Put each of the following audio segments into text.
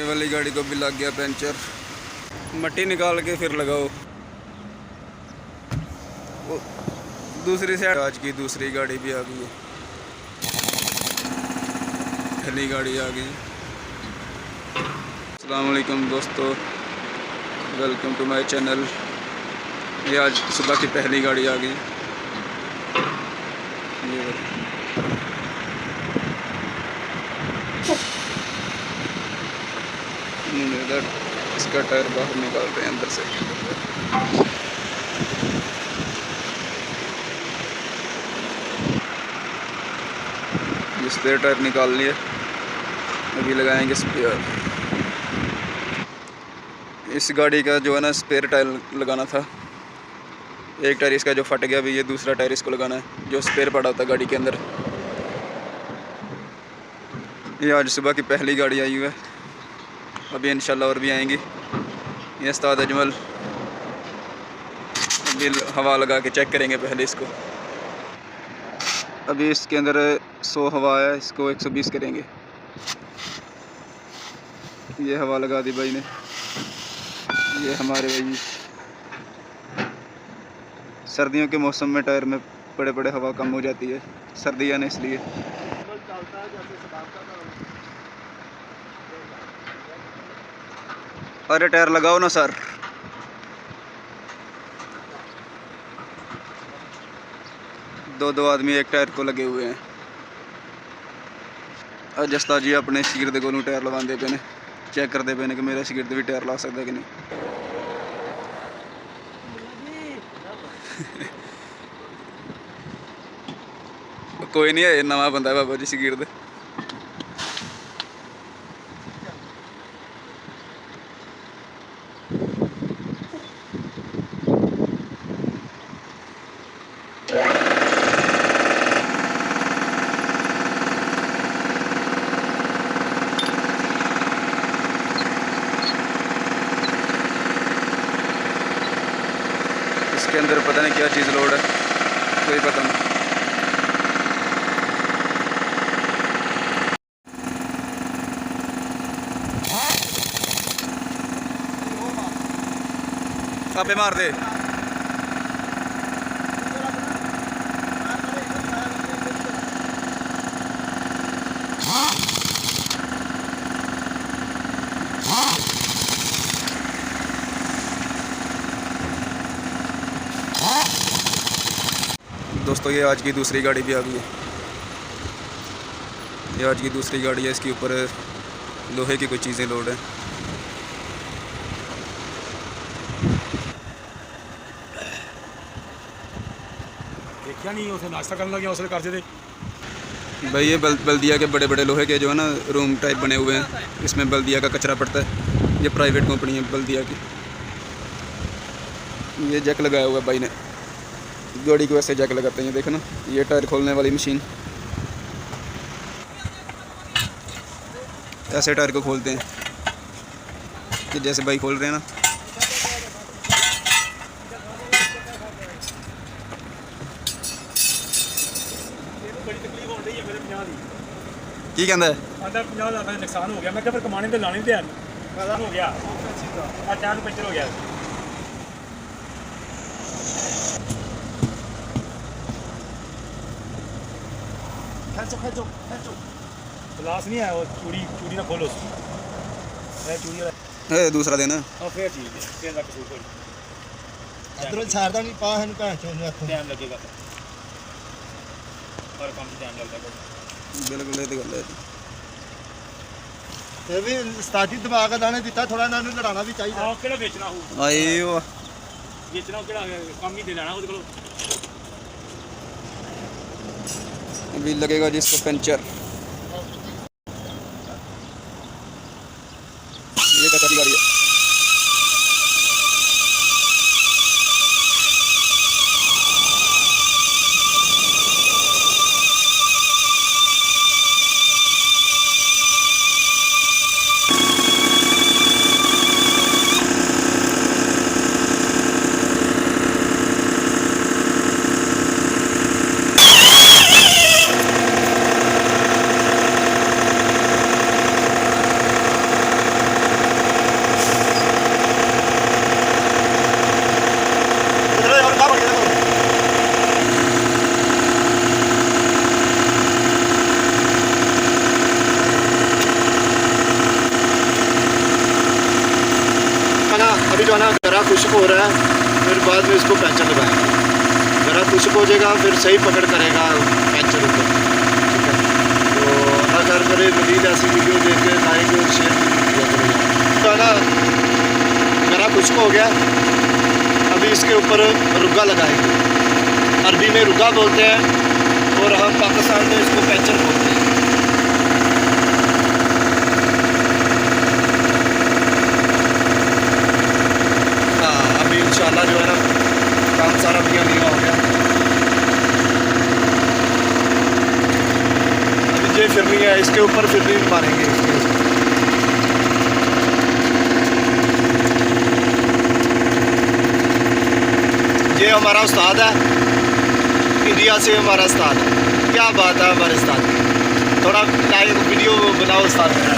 वाली गाड़ी को भी लग गया पंचर। मट्टी निकाल के फिर लगाओ। दूसरी साइड आज की दूसरी गाड़ी भी आ गई है, पहली गाड़ी आ गई। अस्सलाम वालेकुम दोस्तों, वेलकम टू माय चैनल। ये आज सुबह की पहली गाड़ी आ गई। ये इधर इसका टायर बाहर निकाल रहे हैं अंदर से। ये स्पेयर टायर निकाल लिए, अभी लगाएंगे स्पेयर। इस गाड़ी का जो है ना स्पेयर टायर लगाना था। एक टायर इसका जो फट गया, अभी ये दूसरा टायर इसको लगाना है जो स्पेयर पड़ा होता है गाड़ी के अंदर। ये आज सुबह की पहली गाड़ी आई हुई है, अभी इंशाल्लाह और भी आएंगी। ये उस्ताद अजमल अभी हवा लगा के चेक करेंगे पहले इसको। अभी इसके अंदर 100 हवा है, इसको 120 करेंगे। ये हवा लगा दी भाई ने। ये हमारे भाई सर्दियों के मौसम में टायर में बड़े बड़े हवा कम हो जाती है, सर्दी है ना इसलिए। अरे टायर लगाओ ना सर। दो आदमी एक टायर को लगे हुए हैं। जस्ता जी अपने शिगिर्द को टायर लगाते पे ने, चेक करते पे ने कि मेरा शिगिर्द भी टायर ला सकता है कि नहीं। कोई नहीं है, नवा बंदा है बाबा जी शिगिर्द। इसके अंदर पता नहीं क्या चीज़ लोड है, कोई पता नहीं। छापे मार दे। दोस्तों ये आज की दूसरी गाड़ी भी आ गई है। ये आज की दूसरी गाड़ी है, इसके ऊपर लोहे की कोई चीज़ें लोड है। देखा नहीं, उसे नाश्ता करने लगे उसने कर दे भाई। ये बल्दिया के बड़े बड़े लोहे के जो है ना रूम टाइप बने हुए हैं, इसमें बल्दिया का कचरा पड़ता है। ये प्राइवेट कंपनी है बल्दिया की। ये जैक लगाया हुआ है भाई ने, गाड़ी को ऐसे जैक लगाते हैं। ये देखो ना, ये टायर खोलने वाली मशीन, ऐसे टायर को खोलते हैं कि जैसे भाई खोल रहे हैं ना। की कहता है आधा 50,000 का नुकसान हो गया। मैं क्या फिर कमाने तो लाने थे हो गया, टायर पंचर हो गया। ग्लास नहीं है वो, चूड़ी ना खोलो उसकी, चूड़ी वाला दूसरा देना। फिर ठीक है, फिर रख सूट अंदरों छाड़दा नहीं पा है भैन चोद ने टाइम लगेगा और काम टाइम लगेगा। बिल्कुल ये तो गल है। ये भी स्टार्टी दबा के दाने दिता, थोड़ा इन्हां नूं लड़ाना भी चाहिए। हां केड़ा बेचना हो, आए वो बेचना केड़ा काम ही दे लेना ਉਹਦੇ ਕੋਲ। अभी लगेगा जिसको पंचर। ये कचरी गाड़ी है। जो है ना गरा खुश्क हो रहा है, फिर बाद में इसको पंचर लगाएंगे। गरा खुश्क हो जाएगा फिर सही पकड़ करेगा पंचर ऊपर, ठीक है। तो अगर करे मजीद ऐसी वीडियो देख के लाइक और शेयर किया करेगा। तो है ना गरा खुश्क हो गया, अभी इसके ऊपर रुग्गा लगाएंगे। अरबी में रुग्गा बोलते हैं और हम पाकिस्तान में इसको पैंचर बोलते हैं। हाँ, अभी इंशाल्लाह जो है ना काम सारा मियाँ हो गया। अभी ये फिरनी है, इसके ऊपर फिरनी मारेंगे इसके। ये हमारा उस्ताद है, इंडिया से हमारा उस्ताद है। क्या बात है हमारे उस्ताद की, थोड़ा लाइव वीडियो बनाओ उस्ताद का।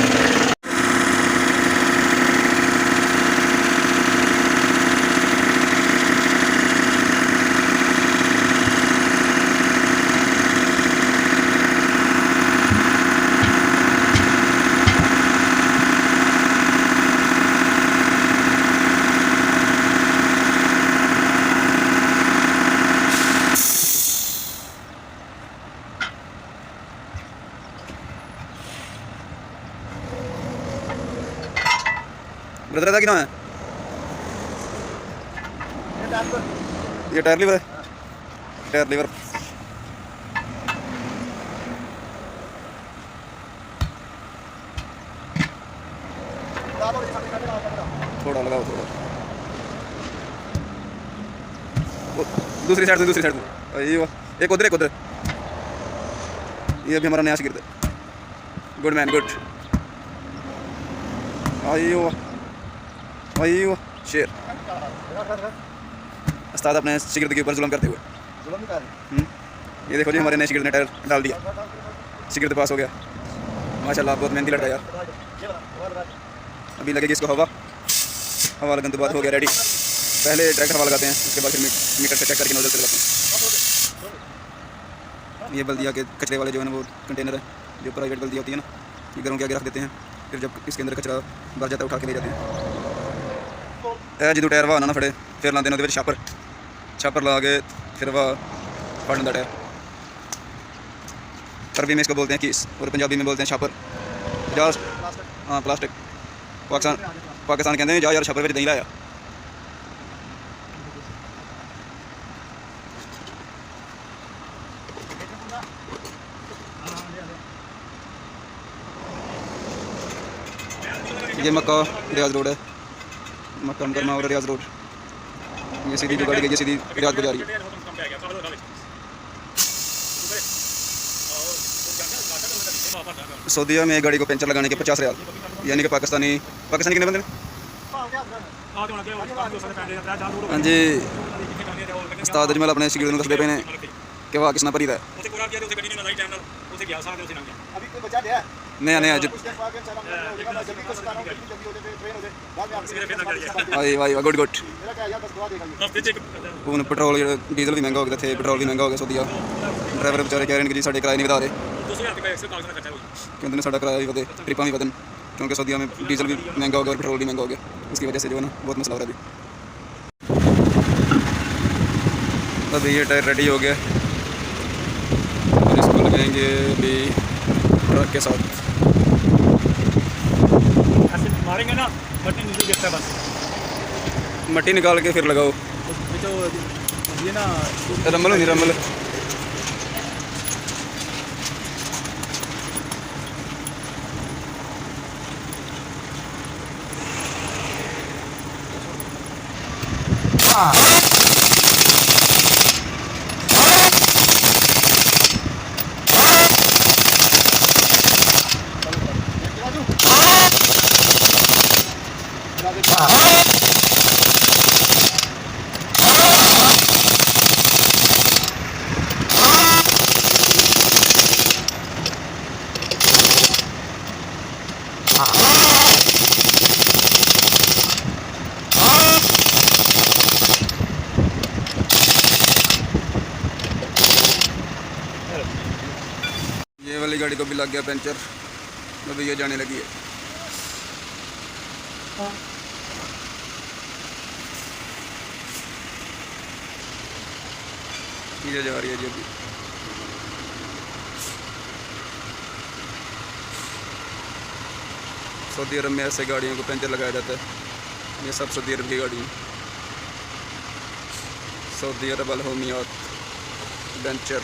ब्रदर का क्या है? ये टायर लीवर है, टायर लीवर। थोड़ा लगाओ, थोड़ा दूसरी साइड से, दूसरी साइड से। ये एक उधर, एक उधर। ये अभी हमारा नया शिगिर्द है। Good man, good. आइयो आइयो शेर। उस्ताद अपने शिगिर्द के ऊपर जुल्म करते हुए। ये देखो जी, हमारे नए शिगिर्द ने टायर डाल दिया, शिगिर्द पास हो गया। माशाल्लाह, बहुत मेहनती लड़का यार। अभी लगेगी इसको हवा, हवा लगने के बाद हो गया रेडी। पहले ट्रैक्टर हवा लगाते हैं, उसके बाद फिर मीटर से चेक करके नोजल से लगाते हैं। ये बल्दिया के कचरे वाले जो है ना, वो कंटेनर है, जो प्राइवेट बल्दिया होती है ना, ये घरों के आगे रख देते हैं। फिर जब इसके अंदर कचरा भर जाता है, उठा के ले जाते हैं। जो टायर वाह ना फड़े, फिर लाते हैं छापर, छापर ला के फिर वाह फट लेंदा टायर। अरबी में इसको बोलते हैं कीस और पंजाबी में बोलते हैं छापर। जा हाँ, प्लास्टिक। पाकिस्तान कहते हैं जा यार छापर में दही लाया। ये मक्का रियाज रोड है, मक्का मुकरमा और रियाज रोड। ये सीधी जो गाड़ी गई, ये सीधी रियाज को जा रही है। सऊदीया में गाड़ी को पंचर लगाने के 50 रियाल, यानी कि पाकिस्तानी कितने बंदे? हाँ जी, उस्ताद अजमल अपने शिगिर्द को दसदे पे ने कि वाह किसना भरी है। नया नया वाह गुड गुड। हूँ पेट्रोल डीजल भी महंगा हो गया थे, पेट्रोल भी महंगा हो गया। सऊदीया ड्राइवर बेचारे कह रहे हैं कि जी साढ़े किराए नहीं बता रहे, क्योंकि साढ़ा किराया भी वधे, ट्रिपां भी वधन, क्योंकि सऊदीया में डीजल भी महंगा हो गया और पेट्रोल भी महंगा हो गया। इसकी वजह से जो है ना बहुत मसला हो रहा है। अभी ये टायर रेडी हो गया और इसको लगाएंगे अभी ट्रक के साथ। मारेंगे ना, मट्टी नीचे गिरता है बस। मट्टी निकाल के फिर लगाओ। तो ये ना रमल नहीं, रमल ये वाली गाड़ी को भी लग गया पंचर, अभी ये जाने लगी है। ये जा रही है जी अभी। सऊदी अरब में ऐसे गाड़ियों को पंचर लगाया जाता है। ये सब सऊदी अरब की गाड़ी है। सऊदी अरब अल हमीयात वेंचर।